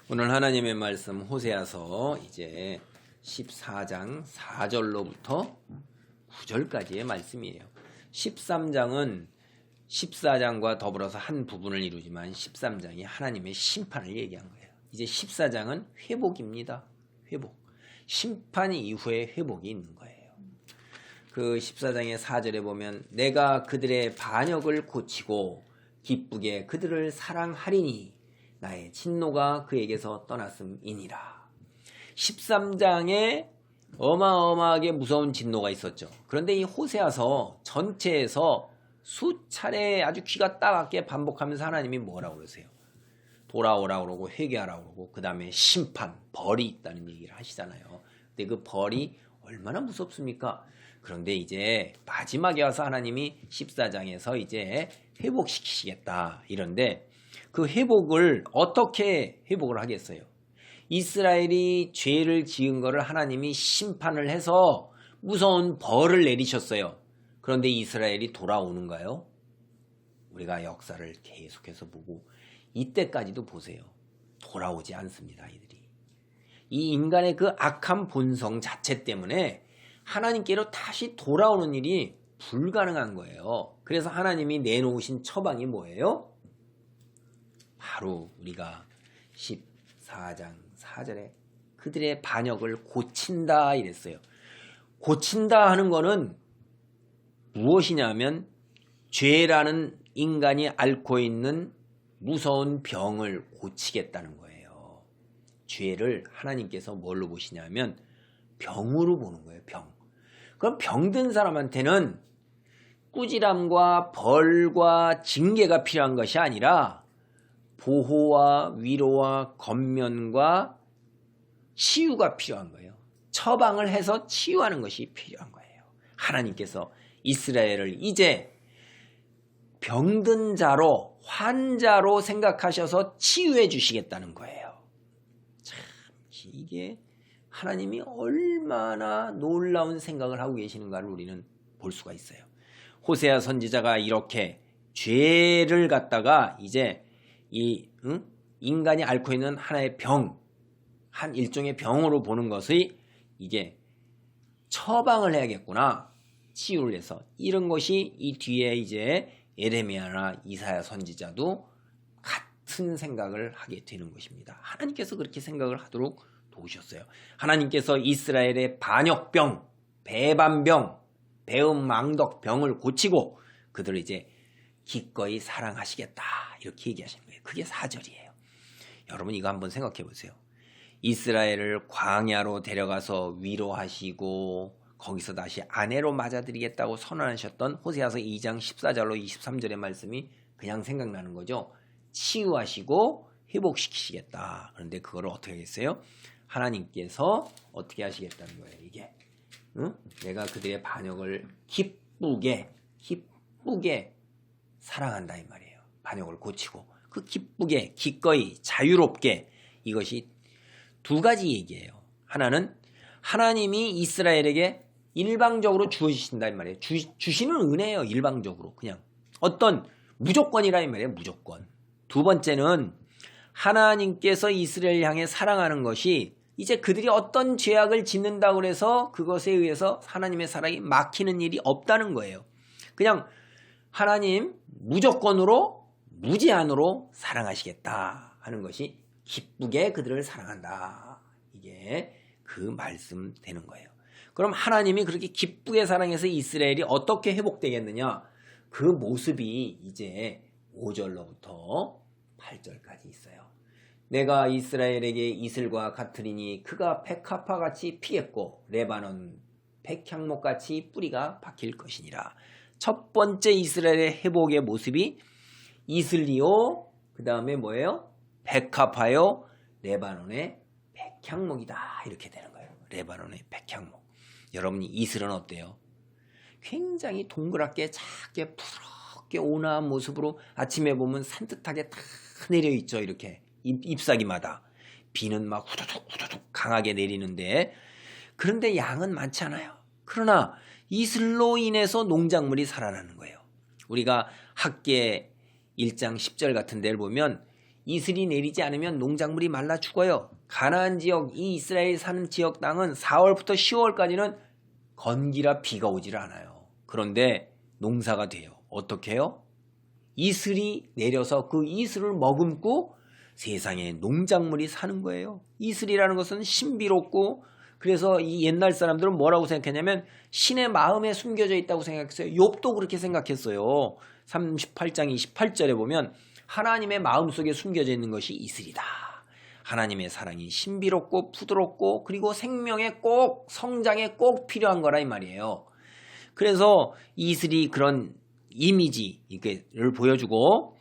오늘 하나님의 말씀 호세아서 이제 14장 4절로부터 9절까지의 말씀이에요. 13장은 14장과 더불어서 한 부분을 이루지만 13장이 하나님의 심판을 얘기한 거예요. 이제 14장은 회복입니다. 회복. 심판 이후에 회복이 있는 거예요. 그 14장의 4절에 보면 내가 그들의 반역을 고치고 기쁘게 그들을 사랑하리니 나의 진노가 그에게서 떠났음이니라. 13장에 어마어마하게 무서운 진노가 있었죠. 그런데 이 호세아서 전체에서 수차례 아주 귀가 따갑게 반복하면서 하나님이 뭐라고 그러세요? 돌아오라고 그러고 회개하라고 그러고 그 다음에 심판, 벌이 있다는 얘기를 하시잖아요. 근데 그 벌이 얼마나 무섭습니까? 그런데 이제 마지막에 와서 하나님이 14장에서 이제 회복시키시겠다 이런데 그 회복을 어떻게 회복을 하겠어요? 이스라엘이 죄를 지은 거를 하나님이 심판을 해서 무서운 벌을 내리셨어요. 그런데 이스라엘이 돌아오는가요? 우리가 역사를 계속해서 보고 이때까지도 보세요. 돌아오지 않습니다. 이들이. 이 인간의 그 악한 본성 자체 때문에 하나님께로 다시 돌아오는 일이 불가능한 거예요. 그래서 하나님이 내놓으신 처방이 뭐예요? 바로 우리가 14장 4절에 그들의 반역을 고친다 이랬어요. 고친다 하는 거는 무엇이냐면 죄라는 인간이 앓고 있는 무서운 병을 고치겠다는 거예요. 죄를 하나님께서 뭘로 보시냐면 병으로 보는 거예요. 병. 그럼 병든 사람한테는 꾸지람과 벌과 징계가 필요한 것이 아니라 보호와 위로와 권면과 치유가 필요한 거예요. 처방을 해서 치유하는 것이 필요한 거예요. 하나님께서 이스라엘을 이제 병든 자로 환자로 생각하셔서 치유해 주시겠다는 거예요. 참 이게 하나님이 얼마나 놀라운 생각을 하고 계시는가를 우리는 볼 수가 있어요. 호세아 선지자가 이렇게 죄를 갖다가 이제 인간이 앓고 있는 하나의 병, 한 일종의 병으로 보는 것이 이게 처방을 해야겠구나. 치유를 해서 이런 것이 이 뒤에 이제 예레미야나 이사야 선지자도 같은 생각을 하게 되는 것입니다. 하나님께서 그렇게 생각을 하도록 도우셨어요. 하나님께서 이스라엘의 반역병, 배반병, 배은망덕병을 고치고 그들을 이제 기꺼이 사랑하시겠다 이렇게 얘기하시는 거예요. 그게 4절이에요. 여러분 이거 한번 생각해 보세요. 이스라엘을 광야로 데려가서 위로하시고 거기서 다시 아내로 맞아들이겠다고 선언하셨던 호세아서 2장 14절로 23절의 말씀이 그냥 생각나는 거죠. 치유하시고 회복시키시겠다. 그런데 그거를 어떻게 하겠어요? 하나님께서 어떻게 하시겠다는 거예요. 이게 내가 그들의 반역을 기쁘게 사랑한다 이 말이에요. 반역을 고치고 그 기쁘게 기꺼이 자유롭게 이것이 두 가지 얘기예요. 하나는 하나님이 이스라엘에게 일방적으로 주어주신다 이 말이에요. 주시는 은혜예요. 일방적으로 그냥 어떤 무조건이라 이 말이에요. 무조건. 두 번째는 하나님께서 이스라엘 향해 사랑하는 것이 이제 그들이 어떤 죄악을 짓는다고 해서 그것에 의해서 하나님의 사랑이 막히는 일이 없다는 거예요. 그냥 하나님 무조건으로 무제한으로 사랑하시겠다 하는 것이 기쁘게 그들을 사랑한다. 이게 그 말씀 되는 거예요. 그럼 하나님이 그렇게 기쁘게 사랑해서 이스라엘이 어떻게 회복되겠느냐? 그 모습이 이제 5절로부터 8절까지 있어요. 내가 이스라엘에게 이슬과 같으리니 그가 백합화같이 피겠고 레바논 백향목같이 뿌리가 박힐 것이니라. 첫 번째 이스라엘의 회복의 모습이 이슬이요. 그 다음에 뭐예요? 백합화요. 레바논의 백향목이다. 이렇게 되는 거예요. 레바논의 백향목. 여러분이 이슬은 어때요? 굉장히 동그랗게 작게 푸르게 온화한 모습으로 아침에 보면 산뜻하게 다 내려있죠. 이렇게 잎사귀마다. 비는 막 후두둑 강하게 내리는데 그런데 양은 많지 않아요. 그러나 이슬로 인해서 농작물이 살아나는 거예요. 우리가 학계 1장 10절 같은 데를 보면 이슬이 내리지 않으면 농작물이 말라 죽어요. 가나안 지역, 이 이스라엘 사는 지역 땅은 4월부터 10월까지는 건기라 비가 오질 않아요. 그런데 농사가 돼요. 어떻게 해요? 이슬이 내려서 그 이슬을 머금고 세상에 농작물이 사는 거예요. 이슬이라는 것은 신비롭고, 그래서 이 옛날 사람들은 뭐라고 생각했냐면 신의 마음에 숨겨져 있다고 생각했어요. 욥도 그렇게 생각했어요. 38장 28절에 보면 하나님의 마음속에 숨겨져 있는 것이 이슬이다. 하나님의 사랑이 신비롭고 부드럽고 그리고 생명에 꼭, 성장에 꼭 필요한 거라 이 말이에요. 그래서 이슬이 그런 이미지를 보여주고,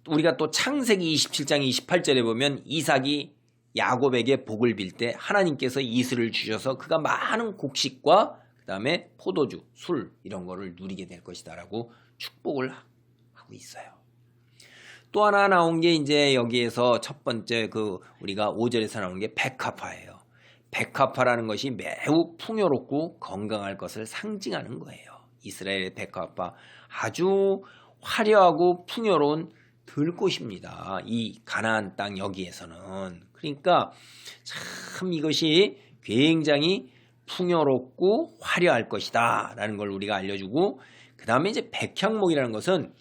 우리가 또 창세기 27장 28절에 보면 이삭이 야곱에게 복을 빌 때 하나님께서 이슬을 주셔서 그가 많은 곡식과 그 다음에 포도주, 술 이런 거를 누리게 될 것이다 라고 축복을 하고 있어요. 또 하나 나온 게 이제 여기에서 첫 번째 우리가 5절에서 나온 게 백합화예요. 백합화라는 것이 매우 풍요롭고 건강할 것을 상징하는 거예요. 이스라엘의 백합화, 아주 화려하고 풍요로운 들꽃입니다. 이 가나안 땅 여기에서는. 그러니까 참 이것이 굉장히 풍요롭고 화려할 것이다 라는 걸 우리가 알려주고, 그 다음에 이제 백향목이라는 것은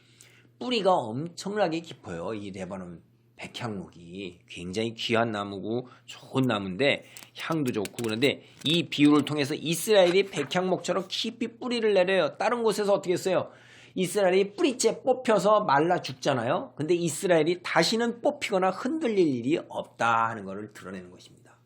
뿌리가 엄청나게 깊어요. 이 레바논 백향목이 굉장히 귀한 나무고 좋은 나무인데 향도 좋고, 그런데 이 비유를 통해서 이스라엘이 백향목처럼 깊이 뿌리를 내려요. 다른 곳에서 어떻게 했어요? 이스라엘이 뿌리째 뽑혀서 말라 죽잖아요. 근데 이스라엘이 다시는 뽑히거나 흔들릴 일이 없다 하는 것을 드러내는 것입니다.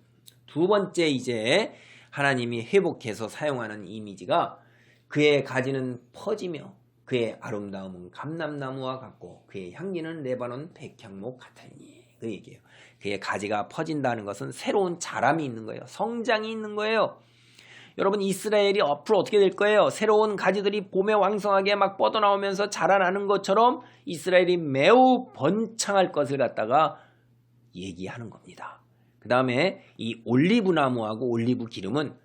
두 번째, 이제 하나님이 회복해서 사용하는 이미지가 그의 가지는 퍼지며 그의 아름다움은 감람나무와 같고 그의 향기는 레바논 백향목 같으니, 그 얘기예요. 그의 가지가 퍼진다는 것은 새로운 자람이 있는 거예요. 성장이 있는 거예요. 여러분, 이스라엘이 앞으로 어떻게 될 거예요? 새로운 가지들이 봄에 왕성하게 막 뻗어나오면서 자라나는 것처럼 이스라엘이 매우 번창할 것을 갖다가 얘기하는 겁니다. 그 다음에 이 올리브나무하고 올리브 기름은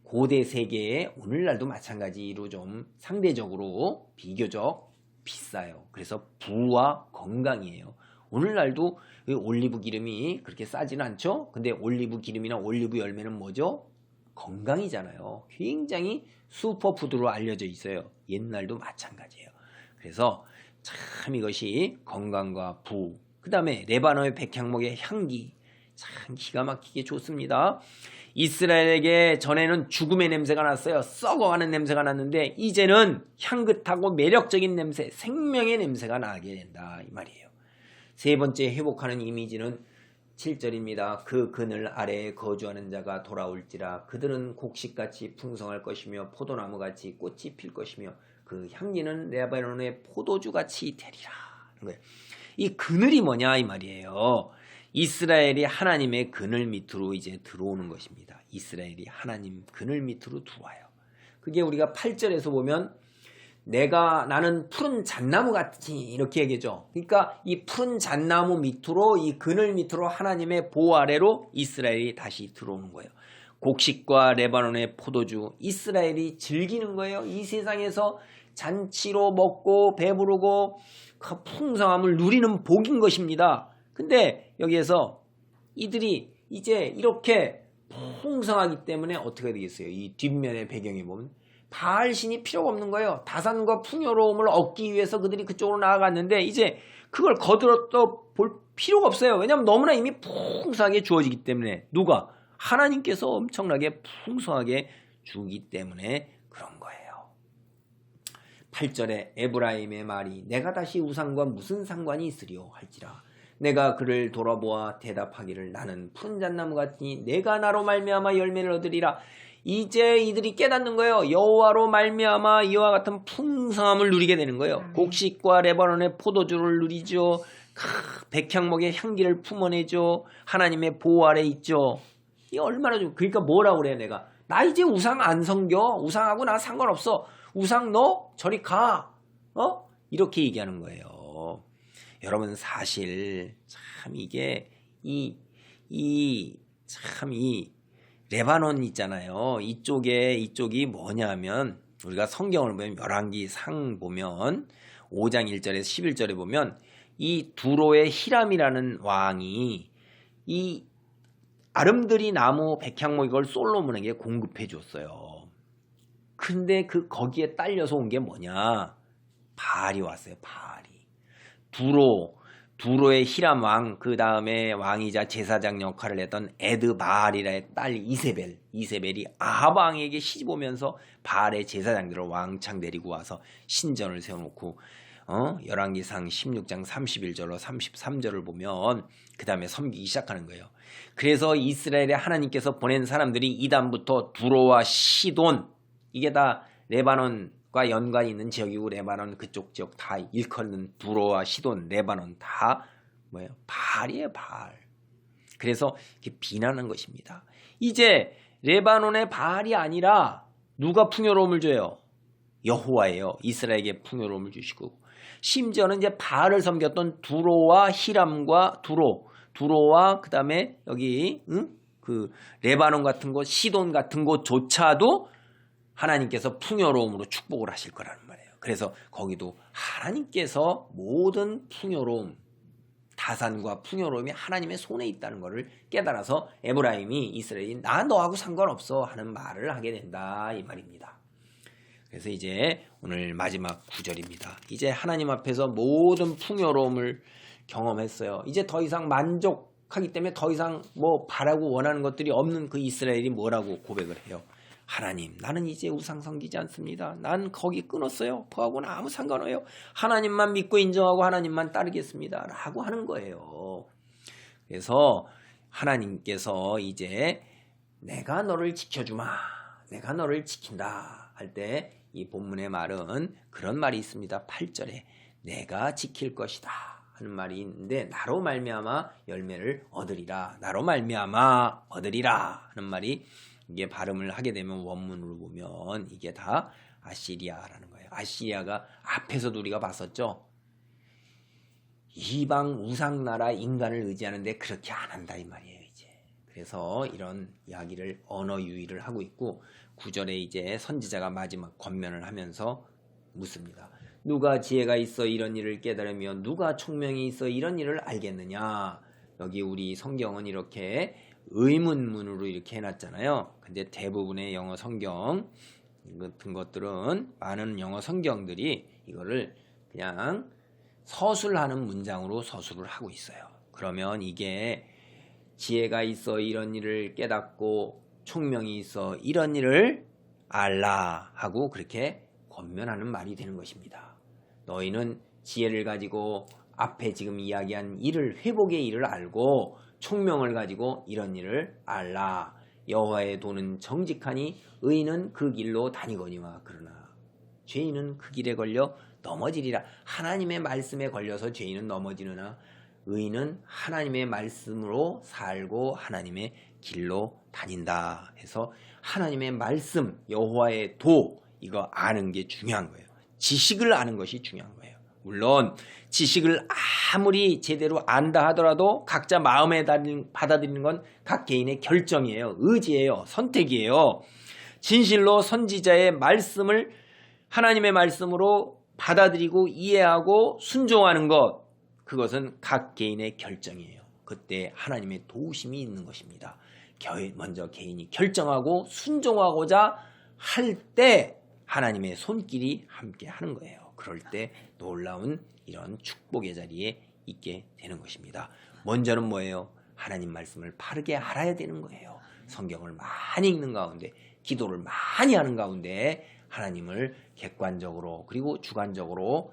고대 세계에 오늘날도 마찬가지로 좀 상대적으로 비교적 비싸요. 그래서 부와 건강이에요. 오늘날도 올리브 기름이 그렇게 싸지는 않죠? 근데 올리브 기름이나 올리브 열매는 뭐죠? 건강이잖아요. 굉장히 슈퍼푸드로 알려져 있어요. 옛날도 마찬가지예요. 그래서 참 이것이 건강과 부, 그 다음에 레바논의 백향목의 향기, 참 기가 막히게 좋습니다. 이스라엘에게 전에는 죽음의 냄새가 났어요. 썩어가는 냄새가 났는데 이제는 향긋하고 매력적인 냄새, 생명의 냄새가 나게 된다 이 말이에요. 세 번째 회복하는 이미지는 7절입니다. 그 그늘 아래에 거주하는 자가 돌아올지라 그들은 곡식같이 풍성할 것이며 포도나무같이 꽃이 필 것이며 그 향기는 레바논의 포도주같이 되리라. 이 그늘이 뭐냐 이 말이에요. 이스라엘이 하나님의 그늘 밑으로 이제 들어오는 것입니다. 이스라엘이 하나님 그늘 밑으로 들어와요. 그게 우리가 8절에서 보면 나는 푸른 잣나무 같이 이렇게 얘기죠. 그러니까 이 푸른 잣나무 밑으로, 이 그늘 밑으로 하나님의 보호 아래로 이스라엘이 다시 들어오는 거예요. 곡식과 레바논의 포도주, 이스라엘이 즐기는 거예요. 이 세상에서 잔치로 먹고 배부르고 그 풍성함을 누리는 복인 것입니다. 근데 여기에서 이들이 이제 이렇게 풍성하기 때문에 어떻게 되겠어요? 이 뒷면의 배경에 보면 바알신이 필요가 없는 거예요. 다산과 풍요로움을 얻기 위해서 그들이 그쪽으로 나아갔는데 이제 그걸 거들어 볼 필요가 없어요. 왜냐하면 너무나 이미 풍성하게 주어지기 때문에. 누가? 하나님께서 엄청나게 풍성하게 주기 때문에 그런 거예요. 8절에 에브라임의 말이 내가 다시 우상과 무슨 상관이 있으리요 할지라. 내가 그를 돌아보아 대답하기를 나는 푸른 잣나무 같으니 내가 나로 말미암아 열매를 얻으리라. 이제 이들이 깨닫는 거예요. 여호와로 말미암아 이와 같은 풍성함을 누리게 되는 거예요. 곡식과 레바논의 포도주를 누리죠. 백향목의 향기를 품어내죠. 하나님의 보호 아래 있죠. 이게 얼마나 좋. 그러니까 뭐라고 그래 내가. 나 이제 우상 안 섬겨. 우상하고 나 상관없어. 우상 너 저리 가. 이렇게 얘기하는 거예요. 여러분 사실 참 이게 이 레바논 있잖아요. 이쪽이 뭐냐면 우리가 성경을 보면 열왕기 상 보면 5장 1절에서 11절에 보면 이 두로의 히람이라는 왕이 이 아름드리 나무 백향목 이걸 솔로몬에게 공급해 줬어요. 근데 거기에 딸려서 온 게 뭐냐? 바알이 왔어요. 바알이. 두로의 히람 왕, 그 다음에 왕이자 제사장 역할을 했던 에드바알이라의 딸 이세벨이 아합 왕에게 시집 오면서 바알의 제사장들을 왕창 데리고 와서 신전을 세워놓고 열왕기상 16장 31절로 33절을 보면 그 다음에 섬기기 시작하는 거예요. 그래서 이스라엘의 하나님께서 보낸 사람들이 이단부터 두로와 시돈, 이게 다 레바논과 연관이 있는 지역이고, 레바논 그쪽 지역 다 일컫는 두로와 시돈, 레바논 다 뭐예요? 바알이에요, 바알. 그래서 이렇게 비난한 것입니다. 이제 레바논의 바알이 아니라 누가 풍요로움을 줘요? 여호와예요. 이스라엘에게 풍요로움을 주시고, 심지어는 이제 바알을 섬겼던 두로와 히람과 두로와 그 다음에 여기 그 레바논 같은 곳, 시돈 같은 곳조차도 하나님께서 풍요로움으로 축복을 하실 거라는 말이에요. 그래서 거기도 하나님께서 모든 풍요로움, 다산과 풍요로움이 하나님의 손에 있다는 것을 깨달아서 에브라임이 이스라엘이 나 너하고 상관없어 하는 말을 하게 된다 이 말입니다. 그래서 이제 오늘 마지막 구절입니다. 이제 하나님 앞에서 모든 풍요로움을 경험했어요. 이제 더 이상 만족하기 때문에 더 이상 뭐 바라고 원하는 것들이 없는 그 이스라엘이 뭐라고 고백을 해요? 하나님, 나는 이제 우상 섬기지 않습니다. 난 거기 끊었어요. 그하고는 아무 상관없어요. 하나님만 믿고 인정하고 하나님만 따르겠습니다. 라고 하는 거예요. 그래서 하나님께서 이제 내가 너를 지켜주마, 내가 너를 지킨다 할 때 이 본문의 말은 그런 말이 있습니다. 8절에 내가 지킬 것이다 하는 말이 있는데, 나로 말미암아 열매를 얻으리라, 나로 말미암아 얻으리라 하는 말이, 이게 발음을 하게 되면 원문으로 보면 이게 다 아시리아라는 거예요. 아시리아가 앞에서도 우리가 봤었죠. 이방 우상나라 인간을 의지하는데 그렇게 안 한다 이 말이에요. 이제 그래서 이런 이야기를 언어 유희를 하고 있고, 9절에 이제 선지자가 마지막 권면을 하면서 묻습니다. 누가 지혜가 있어 이런 일을 깨달으며 누가 총명이 있어 이런 일을 알겠느냐. 여기 우리 성경은 이렇게 의문문으로 이렇게 해놨잖아요. 근데 대부분의 영어 성경 같은 것들은, 많은 영어 성경들이 이거를 그냥 서술하는 문장으로 서술을 하고 있어요. 그러면 이게 지혜가 있어 이런 일을 깨닫고 총명이 있어 이런 일을 알라 하고 그렇게 권면하는 말이 되는 것입니다. 너희는 지혜를 가지고 앞에 지금 이야기한 일을, 회복의 일을 알고 총명을 가지고 이런 일을 알라. 여호와의 도는 정직하니 의인은 그 길로 다니거니와. 그러나 죄인은 그 길에 걸려 넘어지리라. 하나님의 말씀에 걸려서 죄인은 넘어지느나 의인은 하나님의 말씀으로 살고 하나님의 길로 다닌다 해서 하나님의 말씀, 여호와의 도, 이거 아는 게 중요한 거예요. 지식을 아는 것이 중요한 거예요. 물론 지식을 아무리 제대로 안다 하더라도 각자 마음에 받아들이는 건 각 개인의 결정이에요. 의지예요. 선택이에요. 진실로 선지자의 말씀을 하나님의 말씀으로 받아들이고 이해하고 순종하는 것, 그것은 각 개인의 결정이에요. 그때 하나님의 도우심이 있는 것입니다. 먼저 개인이 결정하고 순종하고자 할 때 하나님의 손길이 함께 하는 거예요. 그럴 때 놀라운 이런 축복의 자리에 있게 되는 것입니다. 먼저는 뭐예요? 하나님 말씀을 바르게 알아야 되는 거예요. 성경을 많이 읽는 가운데, 기도를 많이 하는 가운데 하나님을 객관적으로 그리고 주관적으로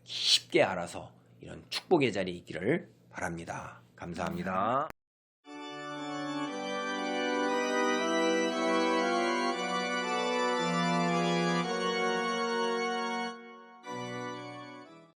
쉽게 알아서 이런 축복의 자리에 있기를 바랍니다. 감사합니다.